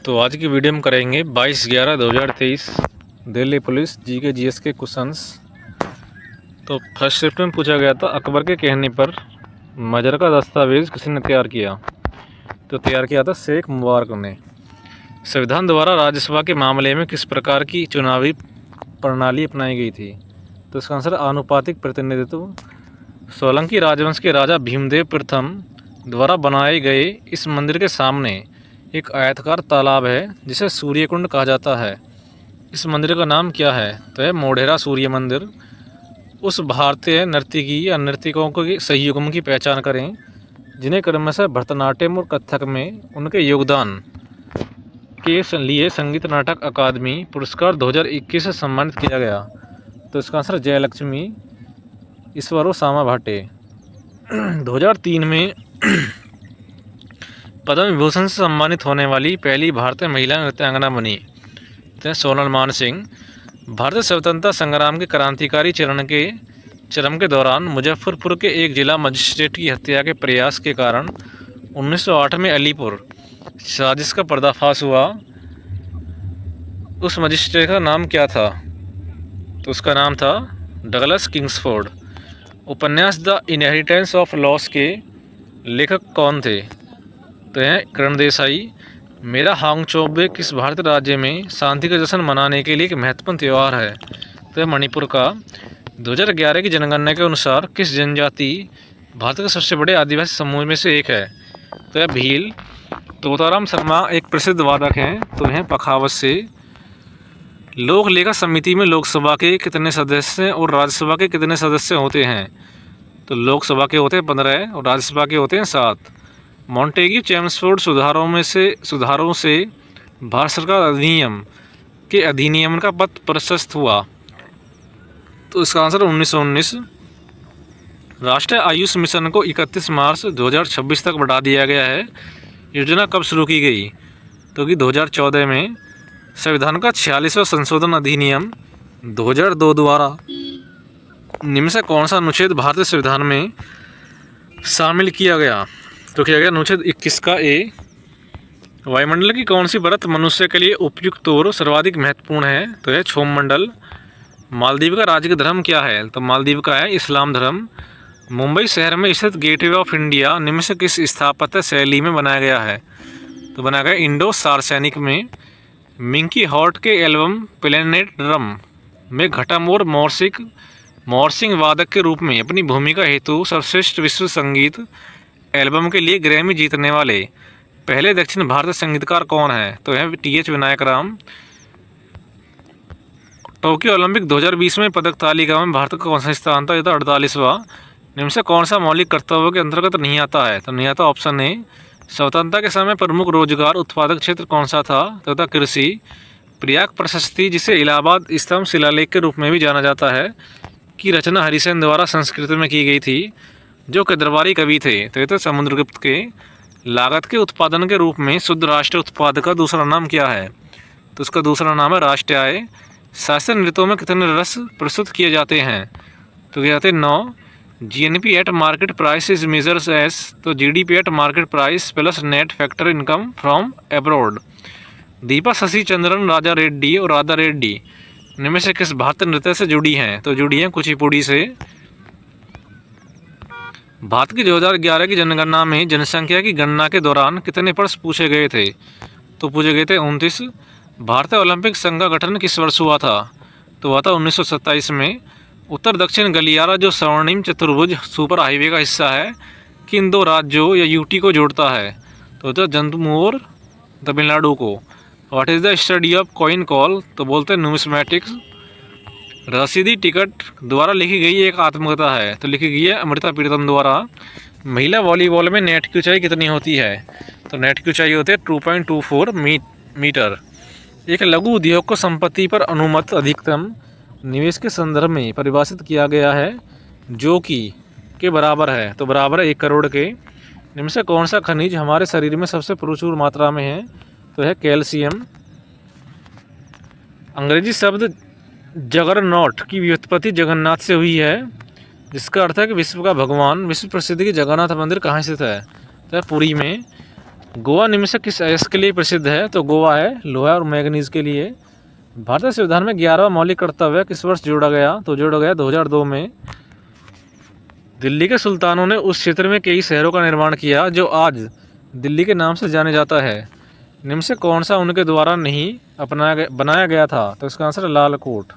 तो आज की वीडियो में करेंगे 22/11/2023 दिल्ली पुलिस जीके जीएस के क्वेश्चंस। तो फर्स्ट शिफ्ट में पूछा गया था, अकबर के कहने पर मजर का दस्तावेज किसने तैयार किया? तो तैयार किया था शेख मुबारक ने। संविधान द्वारा राज्यसभा के मामले में किस प्रकार की चुनावी प्रणाली अपनाई गई थी? तो इसका आंसर आनुपातिक प्रतिनिधित्व। सोलंकी राजवंश के राजा भीमदेव प्रथम द्वारा बनाए गए इस मंदिर के सामने एक आयताकार तालाब है जिसे सूर्य कुंड कहा जाता है। इस मंदिर का नाम क्या है? तो है मोढेरा सूर्य मंदिर। उस भारतीय नर्तकी या नर्तकों के सही युग्म की पहचान करें जिन्हें क्रमशः भरतनाट्यम और कथक में उनके योगदान के लिए संगीत नाटक अकादमी पुरस्कार 2021 से सम्मानित किया गया। तो इसका आंसर जयलक्ष्मी ईश्वरो सामा भाटे। 2003 में पद्म विभूषण से सम्मानित होने वाली पहली भारतीय महिला नृत्यांगना बनी तो सोनल मानसिंह। भारतीय स्वतंत्रता संग्राम के क्रांतिकारी चरम के दौरान मुजफ्फरपुर के एक जिला मजिस्ट्रेट की हत्या के प्रयास के कारण 1908 में अलीपुर साजिश का पर्दाफाश हुआ। उस मजिस्ट्रेट का नाम क्या था? तो उसका नाम था डगलस किंग्सफोर्ड। उपन्यास द इनहेरिटेंस ऑफ लॉस के लेखक कौन थे? तो हैं करण देसाई। मेरा हांगचौबे किस भारतीय राज्य में शांति का जश्न मनाने के लिए एक महत्वपूर्ण त्यौहार है? तो है मणिपुर का। 2011 की जनगणना के अनुसार किस जनजाति भारत के सबसे बड़े आदिवासी समूह में से एक है? तो है भील। तोताराम शर्मा एक प्रसिद्ध वादक हैं, तो हैं पखावत से। लोक लेखा समिति में लोकसभा के कितने सदस्य और राज्यसभा के कितने सदस्य होते हैं? तो लोकसभा के होते हैं 15 और राज्यसभा के होते हैं 7। मॉन्टेग्यू चेम्सफोर्ड सुधारों से भारत सरकार अधिनियम का पथ प्रशस्त हुआ। तो इसका आंसर 1919। राष्ट्रीय आयुष मिशन को 31 मार्च 2026 तक बढ़ा दिया गया है। योजना कब शुरू की गई? तो कि 2014 में। संविधान का 46वां संशोधन अधिनियम 2002 द्वारा निम्न से कौन सा अनुच्छेद भारतीय संविधान में शामिल किया गया? तो किया गया अनुच्छेद 21 का ए। वायुमंडल की कौन सी परत मनुष्य के लिए उपयुक्त और सर्वाधिक महत्वपूर्ण है? तो यह क्षोभ मंडल। मालदीव का राजकीय धर्म क्या है? तो मालदीव का है इस्लाम धर्म। मुंबई शहर में स्थित गेटवे ऑफ इंडिया निम्न से किस स्थापत्य शैली में बनाया गया है? तो बनाया गया इंडो सार्वजनिक में। मिंकी हॉर्ट के एल्बम प्लेनेट ड्रम में घटम और मॉर्सिंग वादक के रूप में अपनी भूमिका हेतु सर्वश्रेष्ठ विश्व संगीत एल्बम के लिए ग्रैमी जीतने वाले पहले दक्षिण भारतीय संगीतकार कौन है? तो है TH. Vinayak Ram. Tokyo Olympic 2020 में पदक तालिका में भारत का कौन सा स्थान था? यह था 48वां। निम्न से कौन सा मौलिक कर्तव्यों के अंतर्गत नहीं आता है? तो नहीं आता ऑप्शन ए। स्वतंत्रता के समय प्रमुख रोजगार उत्पादक क्षेत्र कौन सा था? तो था कृषि। प्रयाग प्रशस्ति, जिसे इलाहाबाद स्तंभ शिलालेख के रूप में भी जाना जाता है, की रचना हरिसेन द्वारा संस्कृत में की गई थी, जो कि दरबारी कवि थे। तो ये तो समुद्रगुप्त के। लागत के उत्पादन के रूप में शुद्ध राष्ट्रीय उत्पाद का दूसरा नाम क्या है? तो उसका दूसरा नाम है राष्ट्रीय आय। शास्त्रीय नृत्यों में कितने रस प्रस्तुत किए जाते हैं? तो क्या जाते हैं 9। GNP at market price is measures as, तो GDP at market price plus net factor income from abroad. Deepa Shashi Chandran, Raja Reddy और राधा रेड्डी इनमें से किस भारतीय नृत्य से जुड़ी हैं? तो जुड़ी हैं कुचिपुड़ी से। भारत की 2011 की जनगणना में जनसंख्या की गणना के दौरान कितने प्रश्न पूछे गए थे? तो पूछे गए थे 29। भारतीय ओलंपिक संघ का गठन किस वर्ष हुआ था? तो हुआ था 1927 में। उत्तर दक्षिण गलियारा जो स्वर्णिम चतुर्भुज सुपर हाईवे का हिस्सा है, किन दो राज्यों या यूटी को जोड़ता है? तो जम्मू और तमिलनाडु को। What is the study of coin call? तो बोलते हैं न्यूमिस्मैटिक्स। रसीदी टिकट द्वारा लिखी गई एक आत्मकथा है, तो लिखी गई है अमृता प्रीतम द्वारा। महिला वॉलीबॉल में नेट की ऊंचाई कितनी होती है? तो नेट की ऊंचाई होती है 2.24 मीटर। एक लघु उद्योग को संपत्ति पर अनुमत अधिकतम निवेश के संदर्भ में परिभाषित किया गया है, जो कि के बराबर है। तो बराबर है 1 करोड़ के। इनमें से कौन सा खनिज हमारे शरीर में सबसे प्रचुर मात्रा में है? तो है कैल्शियम। अंग्रेजी शब्द जगरनॉट की व्युत्पत्ति जगन्नाथ से हुई है, जिसका अर्थ है कि विश्व का भगवान। विश्व प्रसिद्ध की जगन्नाथ मंदिर कहाँ स्थित है? तो पुरी में। गोवा निम्न से किस अयस्क के लिए प्रसिद्ध है? तो गोवा है लोहा और मैग्नीज के लिए। भारतीय संविधान में 11वां मौलिक कर्तव्य किस वर्ष जोड़ा गया? तो जोड़ा गया 2002 में। दिल्ली के सुल्तानों ने उस क्षेत्र में कई शहरों का निर्माण किया जो आज दिल्ली के नाम से जाने जाता है। निम्न से कौन सा उनके द्वारा नहीं बनाया गया था? तो इसका आंसर है लाल कोट।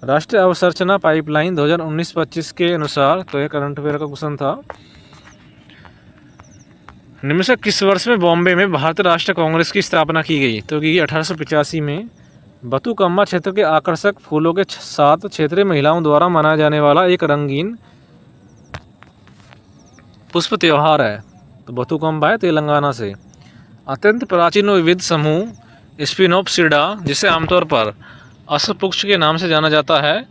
राष्ट्रीय अवसंरचना पाइपलाइन 2019-25 के अनुसार, तो यह करंट अफेयर का क्वेश्चन था। निम्न से किस वर्ष में बॉम्बे में भारतीय राष्ट्रीय कांग्रेस की स्थापना की गई? तो की 1885 में। बथुकम्मा क्षेत्र के आकर्षक फूलों के साथ क्षेत्रीय महिलाओं द्वारा मनाया जाने वाला एक रंगीन पुष्प त्यौहार है। तो बथुकम्मा है तेलंगाना से। अत्यंत प्राचीन और विविध समूह स्पिनोप्सिडा, जिसे आमतौर पर अश्वपुच्छ के नाम से जाना जाता है,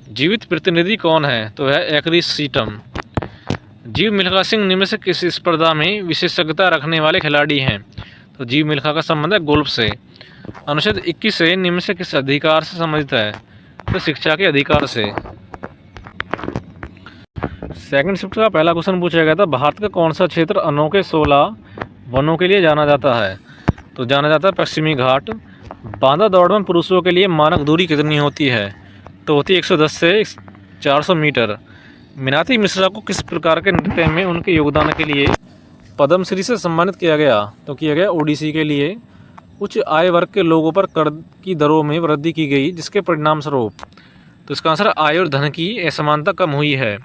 जीवित प्रतिनिधि कौन है? तो है एक्रिसीटम। जीव मिल्खा सिंह निम्न से किस स्पर्धा में विशेषज्ञता रखने वाले खिलाड़ी हैं? तो जीव मिल्खा का संबंध है गोल्फ से। अनुच्छेद 21 से निम्न से किस अधिकार से संबंधित है? तो शिक्षा के अधिकार से। सेकंड शिफ्ट का पहला क्वेश्चन पूछा गया था, भारत का कौन सा क्षेत्र अनोखे 16 वनों के लिए जाना जाता है? तो जाना जाता है पश्चिमी घाट। बांधा दौड़ में पुरुषों के लिए मानक दूरी कितनी होती है? तो होती है 110 से 400 मीटर। मीनाती मिश्रा को किस प्रकार के नृत्य में उनके योगदान के लिए पद्मश्री से सम्मानित किया गया? तो किया गया ओडिसी के लिए। उच्च आय वर्ग के लोगों पर कर की दरों में वृद्धि की गई, जिसके परिणाम स्वरूप, तो इसका आंसर आय और धन की असमानता कम हुई है।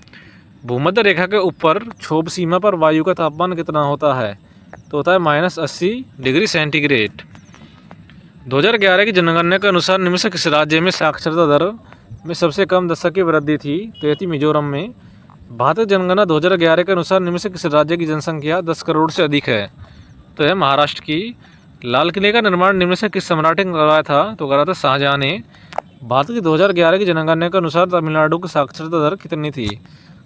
भूमध्य रेखा के ऊपर क्षोभ सीमा पर वायु का तापमान कितना होता है? तो होता है -80 डिग्री सेंटीग्रेड। 2011 की जनगणना के अनुसार निम्न से किस राज्य में साक्षरता दर में सबसे कम दशक की वृद्धि थी? तो यह थी मिजोरम में। भारतीय जनगणना 2011 के अनुसार निम्न से किस राज्य की जनसंख्या 10 करोड़ से अधिक है? तो है महाराष्ट्र की। लाल किले का निर्माण निम्न से किस सम्राट ने करवाया था? तो करा था शाहजहां ने। भारत की 2011 की जनगणना के अनुसार तमिलनाडु की साक्षरता दर कितनी थी?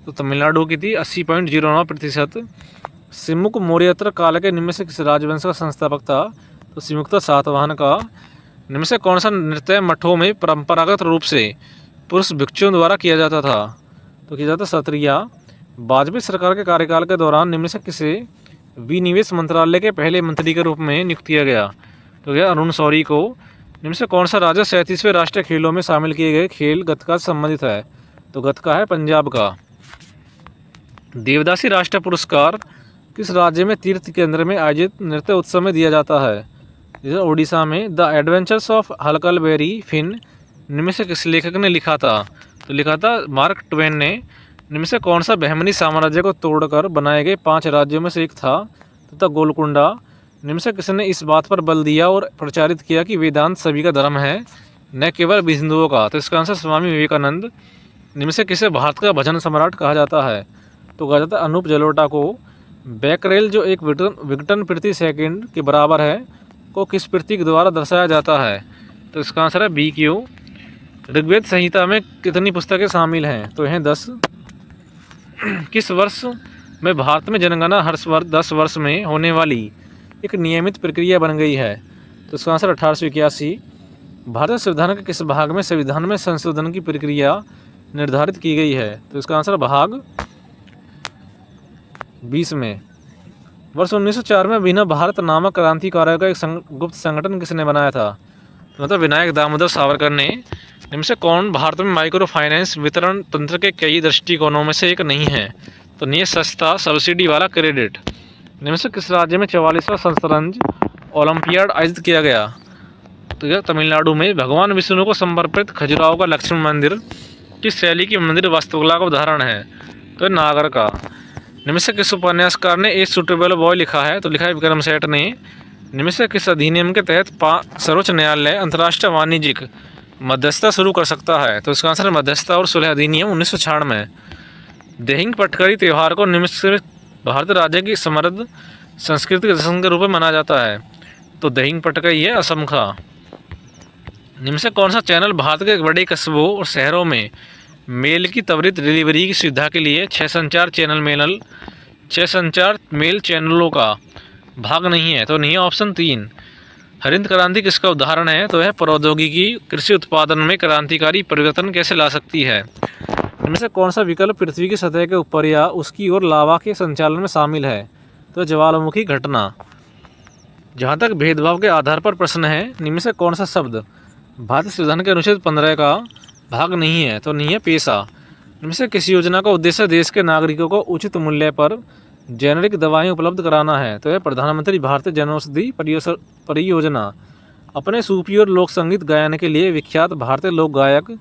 तो तमिलनाडु की थी 80.09%। सिमुक मौर्योत्तर काल के निम्न से किस राजवंश का संस्थापक था? तो सिमुक्ता सातवाहन का। निम्न से कौन सा नृत्य मठों में परंपरागत रूप से पुरुष भिक्षुओं द्वारा किया जाता था? तो किया जाता सत्रिया। वाजपेयी सरकार के कार्यकाल के दौरान निम्न से किसे विनिवेश मंत्रालय के पहले मंत्री के रूप में नियुक्त किया गया? तो गया अरुण शौरी को। निम्न से कौन सा राज्य 37वें राष्ट्रीय खेलों में शामिल किए गए खेल गतका से संबंधित है? तो गतका है पंजाब का। देवदासी राष्ट्रीय पुरस्कार किस राज्य में तीर्थ केंद्र में आयोजित नृत्य उत्सव में दिया जाता है? जैसे ओडिशा में। द एडवेंचर्स ऑफ हलकलबेरी फिन निम्न से किस लेखक ने लिखा था? तो लिखा था मार्क ट्वेन ने। निम्न से कौन सा बहमनी साम्राज्य को तोड़कर बनाए गए 5 राज्यों में से एक था? तथा गोलकुंडा। निम्न से किसने इस बात पर बल दिया और प्रचारित किया कि वेदांत सभी का धर्म है, न केवल हिंदुओं का? तो इसका आंसर स्वामी विवेकानंद। निम्न से किसे भारत का भजन सम्राट कहा जाता है? तो कहा जाता है अनूप जलोटा को। बैकरेल, जो एक विघटन प्रति सेकंड के बराबर है, को किस प्रतीक द्वारा दर्शाया जाता है? तो इसका आंसर है BQ। ऋग्वेद संहिता में कितनी पुस्तकें शामिल हैं? तो हैं 10। किस वर्ष में भारत में जनगणना हर 10 वर्ष में होने वाली एक नियमित प्रक्रिया बन गई है? तो इसका आंसर 1881। भारतीय संविधान के किस भाग में संविधान में संशोधन की प्रक्रिया निर्धारित की गई है? तो इसका आंसर भाग 20 में। वर्ष 1904 में अभिनव भारत नामक क्रांतिकारियों का एक गुप्त संगठन किसने बनाया था? तो मतलब विनायक दामोदर सावरकर ने। इनमें से कौन भारत में माइक्रो फाइनेंस वितरण तंत्र के कई दृष्टिकोणों में से एक नहीं है? तो नहीं सस्ता सब्सिडी वाला क्रेडिट। इनमें से किस राज्य में 44वां शतरंज ओलंपियाड आयोजित किया गया? तो यह तमिलनाडु में। भगवान विष्णु को समर्पित खजुराहो का लक्ष्मण मंदिर किस शैली की मंदिर वास्तुकला का उदाहरण है? तो नागर का। निम्न से किस उपन्यासकार ने ए सुटेबल बॉय लिखा है? तो लिखा है विक्रम सेठ ने। निम्न से किस अधिनियम के तहत सर्वोच्च न्यायालय अंतर्राष्ट्रीय वाणिज्यिक मध्यस्थता शुरू कर सकता है? तो इसका आंसर मध्यस्थता और सुलह अधिनियम 1996 में। देहिंग पटकरी त्यौहार को निम्न से भारत राज्य की समृद्ध संस्कृति के दर्शन के रूप में माना जाता है? तो देहिंग पटकरी है असम का। निम्न से कौन सा चैनल भारत के बड़े कस्बों और शहरों में मेल की त्वरित डिलीवरी की सुविधा के लिए 6 संचार मेल चैनलों का भाग नहीं है? तो नहीं है ऑप्शन 3। हरित क्रांति किसका उदाहरण है? तो है प्रौद्योगिकी कृषि उत्पादन में क्रांतिकारी परिवर्तन कैसे ला सकती है? इनमें से कौन सा विकल्प पृथ्वी की सतह के ऊपर या उसकी ओर लावा के संचालन में शामिल है? तो ज्वालामुखी घटना। जहाँ तक भेदभाव के आधार पर प्रश्न है, निम्न से कौन सा शब्द भारतीय संविधान के अनुच्छेद 15 का भाग नहीं है? तो नहीं है पेशा। इनमें से किसी योजना का उद्देश्य देश के नागरिकों को उचित मूल्य पर जेनेरिक दवाएं उपलब्ध कराना है? तो यह प्रधानमंत्री भारतीय जनौषधि परियोजना। अपने सुपीरियर लोक संगीत गायन के लिए विख्यात भारतीय लोक गायक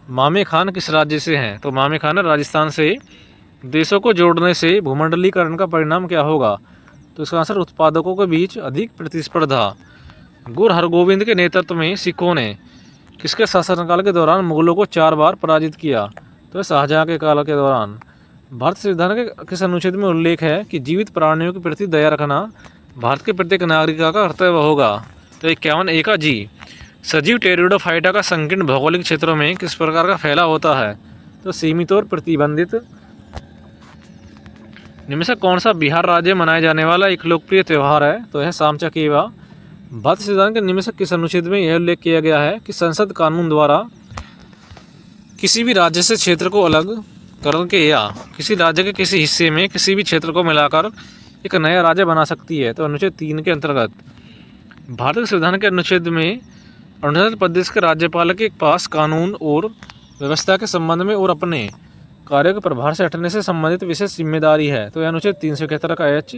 मामे खान किस राज्य से हैं? तो मामे खान राजस्थान से। देशों को जोड़ने से भूमंडलीकरण का परिणाम क्या होगा? तो इसका आंसर उत्पादकों के बीच अधिक प्रतिस्पर्धा। गुरु हरगोविंद के नेतृत्व में सिखों ने किसके शासनकाल के दौरान मुगलों को 4 बार पराजित किया? तो शाहजहां के काल के दौरान। भारतीय संविधान के किस अनुच्छेद में उल्लेख है कि जीवित प्राणियों के प्रति दया रखना भारत के प्रत्येक नागरिक का कर्तव्य होगा? तो 51 का जी। सजीव टेरिडोफाइटा का संकीर्ण भौगोलिक क्षेत्रों में किस प्रकार का फैलाव होता है? तो सीमित और प्रतिबंधित। इनमें से कौन सा बिहार राज्य मनाया जाने वाला एक लोकप्रिय त्यौहार है? तो यह साम चकेवा। भारतीय संविधान के निम्न से किस अनुच्छेद में यह उल्लेख किया गया है कि संसद कानून द्वारा किसी भी राज्य से क्षेत्र को अलग करके या किसी राज्य के किसी हिस्से में किसी भी क्षेत्र को मिलाकर एक नया राज्य बना सकती है? तो अनुच्छेद 3 के अंतर्गत। भारतीय संविधान के अनुच्छेद में अरुणाचल प्रदेश के राज्यपाल के पास कानून और व्यवस्था के संबंध में और अपने कार्यों के प्रभार से हटने से संबंधित विशेष जिम्मेदारी है? तो यह अनुच्छेद 371 का एच।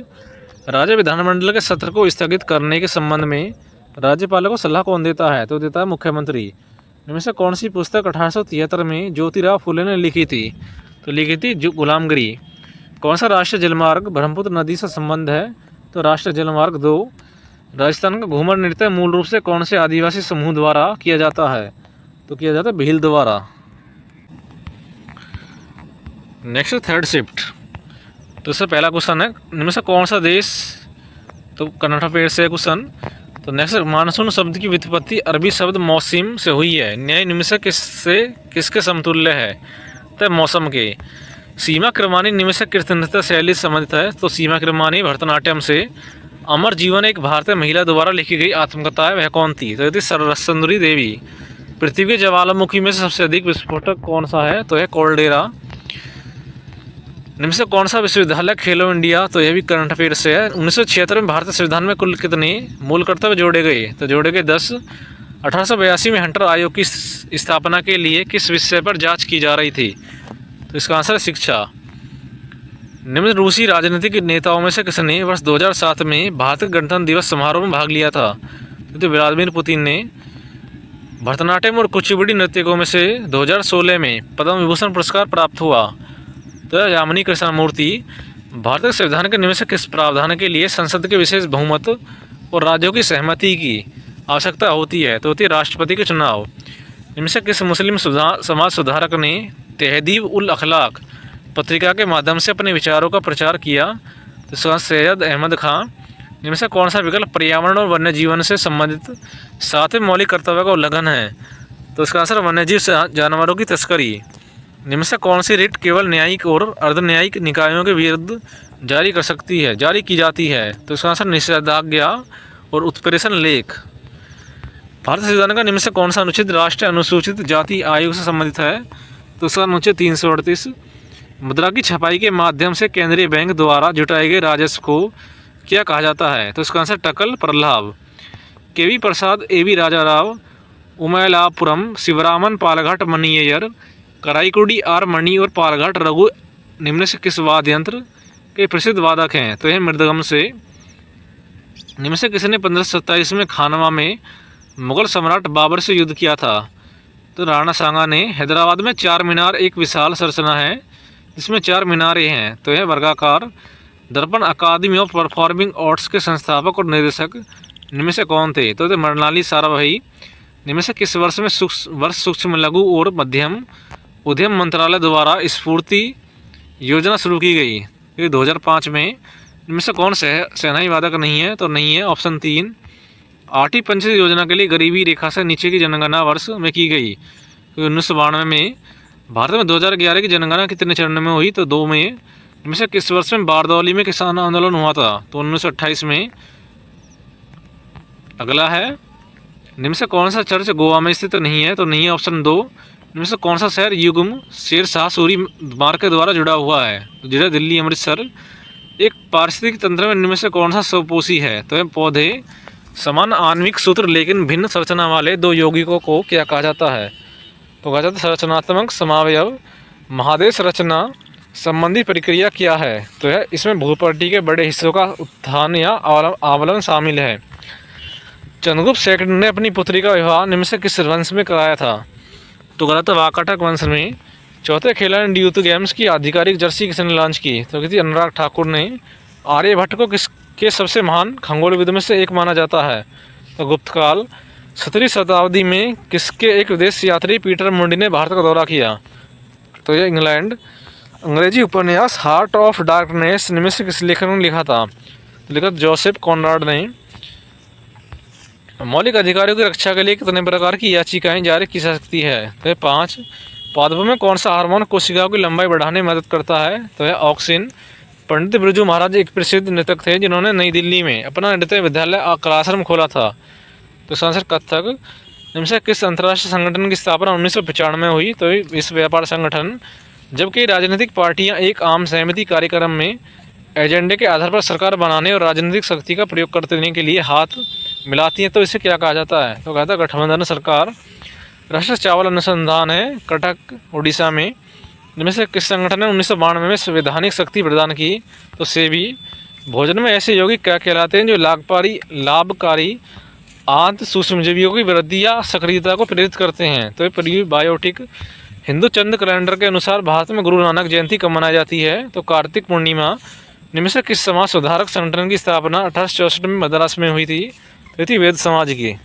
राज्य विधानमंडल के सत्र को स्थगित करने के संबंध में राज्यपाल को सलाह कौन देता है? तो देता है मुख्यमंत्री। इनमें से कौन सी पुस्तक 1873 में ज्योतिराव फुले ने लिखी थी? तो लिखी थी जो गुलामगिरी। कौन सा राष्ट्रीय जलमार्ग ब्रह्मपुत्र नदी से संबंध है? तो राष्ट्रीय जलमार्ग 2। राजस्थान का घूमर नृत्य मूल रूप से कौन से आदिवासी समूह द्वारा किया जाता है? तो किया जाता है भील द्वारा। Next third shift. तो इससे पहला क्वेश्चन है इनमें से कौन सा देश, तो करंट अफेयर से क्वेश्चन। तो नेक्स्ट मानसून शब्द की व्युत्पत्ति अरबी शब्द मौसम से हुई है। न्याय निम्न से किसके समतुल्य है? तो मौसम के। सीमा किरमानी निम्न से किस नृत्य शैली से संबंधित है? तो सीमा किरमानी भरतनाट्यम से। अमर जीवन एक भारतीय महिला द्वारा लिखी गई आत्मकथा है, वह कौन थी? तो यह थी सुंदरी देवी। पृथ्वी के ज्वालामुखी में से सबसे अधिक विस्फोटक कौन सा है? तो यह कोल्डेरा। निम्न से कौन सा विश्वविद्यालय खेलो इंडिया? तो यह भी करंट अफेयर से है। 1976 में भारतीय संविधान में कुल कितने मूल कर्तव्य जोड़े गए? तो जोड़े गए 10। 1882 में हंटर आयोग की स्थापना के लिए किस विषय पर जांच की जा रही थी? तो इसका आंसर है शिक्षा। निम्न रूसी राजनीतिक नेताओं में से किसने वर्ष 2007 में भारतीय गणतंत्र दिवस समारोह में भाग लिया था? तो व्लादिमीर पुतिन ने। भरतनाट्यम और कुचिपुड़ी नृत्यकों में से 2016 में पद्म विभूषण पुरस्कार प्राप्त हुआ? तो यामिनी कृष्णमूर्ति। भारतीय संविधान के निम्न से किस प्रावधान के लिए संसद के विशेष बहुमत और राज्यों की सहमति की आवश्यकता होती है? तो होती है राष्ट्रपति के चुनाव। इनमें से किस मुस्लिम समाज सुधारक ने तहदीब उल अखलाक पत्रिका के माध्यम से अपने विचारों का प्रचार किया? तो सैयद अहमद खां। इनमें से कौन सा विकल्प पर्यावरण और वन्य जीवन से संबंधित 7वें मौलिक कर्तव्य का उल्लंघन है? तो इसका आंसर वन्यजीव जानवरों की तस्करी। निम्न से कौन सी रिट केवल न्यायिक और अर्धन्यायिक निकायों के विरुद्ध जारी की जाती है? तो इसका आंसर निषेधाज्ञा और उत्प्रेषण लेख। भारतीय संविधान का निम्न से कौन सा अनुच्छेद राष्ट्रीय अनुसूचित जाति आयोग से संबंधित है? तो इसका अनुच्छेद 338। मुद्रा की छपाई के माध्यम से केंद्रीय बैंक द्वारा जुटाए गए राजस्व को क्या कहा जाता है? तो इसका आंसर टकल प्रलाभ। केवी प्रसाद, एवी राजा राव, उमयलापुरम, शिवरामन पालघाट मणिय्यर, कराईकुडी आर मणि और पालघाट रघु निम्न से किस वाद्य यंत्र के प्रसिद्ध वादक हैं? तो यह मृदगम से। निम्न से किसने 1527 में खानवा में मुगल सम्राट बाबर से युद्ध किया था? तो राणा सांगा ने। हैदराबाद में 4 मीनार एक विशाल संरचना है जिसमें 4 मीनारें हैं। तो यह वर्गाकार। दर्पण अकादमी ऑफ परफॉर्मिंग आर्ट्स के संस्थापक और निदेशक निम्न से कौन थे? तो मृणाली साराभाई। निम्न से किस वर्ष में सूक्ष्म लघु और मध्यम उद्यम मंत्रालय द्वारा स्फूर्ति योजना शुरू की गई? ये 2005 में। इनमें से कौन शहनाई वादक नहीं है? तो नहीं है ऑप्शन 3। आठी पंचायत योजना के लिए गरीबी रेखा से नीचे की जनगणना वर्ष में की गई? तो 1992 में। भारत में 2011 की जनगणना कितने चरण में हुई? तो 2 में। इनमें से किस वर्ष में बारदौली में किसान आंदोलन हुआ था? तो 1928 में। अगला है निम्न से कौन सा चर्च गोवा में स्थित नहीं है? तो नहीं है ऑप्शन 2। इनमें से कौन सा शहर युग्म शेर शाह सूरी मार्ग के द्वारा जुड़ा हुआ है? तो जिला दिल्ली अमृतसर। एक पारिस्थितिक तंत्र में इनमें से कौन सा स्वपोषी है? तो ये पौधे समान आणविक सूत्र लेकिन भिन्न संरचना वाले दो यौगिकों को क्या कहा जाता है? तो कहा जाता है संरचनात्मक समावयव। महादेश रचना संबंधी प्रक्रिया क्या है? तो है इसमें भूपट्टी के बड़े हिस्सों का उत्थान या आवलन शामिल है। चंद्रगुप्त सेकंड ने अपनी पुत्री का विवाह निम्न से किस वंश में कराया था? तो गलत वाकाटक वंश में। चौथे खेलो इंडिया यूथ गेम्स की आधिकारिक जर्सी किसने लॉन्च की? तो किसी अनुराग ठाकुर ने। आर्यभट्ट को किसके सबसे महान खगोलविद में से एक माना जाता है? तो गुप्तकाल। 17वीं शताब्दी में किसके एक विदेश यात्री पीटर मुंडी ने भारत का दौरा किया? तो यह इंग्लैंड। अंग्रेजी उपन्यास हार्ट ऑफ डार्कनेस निम्न से किस लेखक ने लिखा था? लेखक जोसेफ कॉनराड ने। मौलिक अधिकारों की रक्षा के लिए कितने प्रकार की याचिकाएं जारी की जा सकती है? तो 5। पादपों में कौन सा हार्मोन कोशिकाओं की लंबाई बढ़ाने में मदद करता है? तो है ऑक्सिन। पंडित बिरजू महाराज एक प्रसिद्ध नृतक थे जिन्होंने नई दिल्ली में अपना नृत्य विद्यालय कलाश्रम खोला था। तो संसद कथक। निम्न से किस अंतर्राष्ट्रीय संगठन की स्थापना 1995 में हुई? तो विश्व व्यापार संगठन। जबकि राजनीतिक पार्टियां एक आम सहमति कार्यक्रम में एजेंडे के आधार पर सरकार बनाने और राजनीतिक शक्ति का प्रयोग करने के लिए हाथ मिलाती हैं तो इसे क्या कहा जाता है? तो कहता है गठबंधन सरकार। राष्ट्रीय चावल अनुसंधान है कटक उड़ीसा में। जिनमें से किस संगठन ने 1992 में संवैधानिक शक्ति प्रदान की? तो सेबी। भोजन में ऐसे यौगिक क्या कहलाते हैं जो लाभकारी आंत सूक्ष्मजीवियों की वृद्धि या सक्रियता को प्रेरित करते हैं? तो ये प्रीबायोटिक। हिंदू चंद्र कैलेंडर के अनुसार भारत में गुरु नानक जयंती कब मनाई जाती है? तो कार्तिक पूर्णिमा। निम्न से किस समाज सुधारक संगठन की स्थापना 1864 में मद्रास में हुई थी? तो थी वेद समाज की।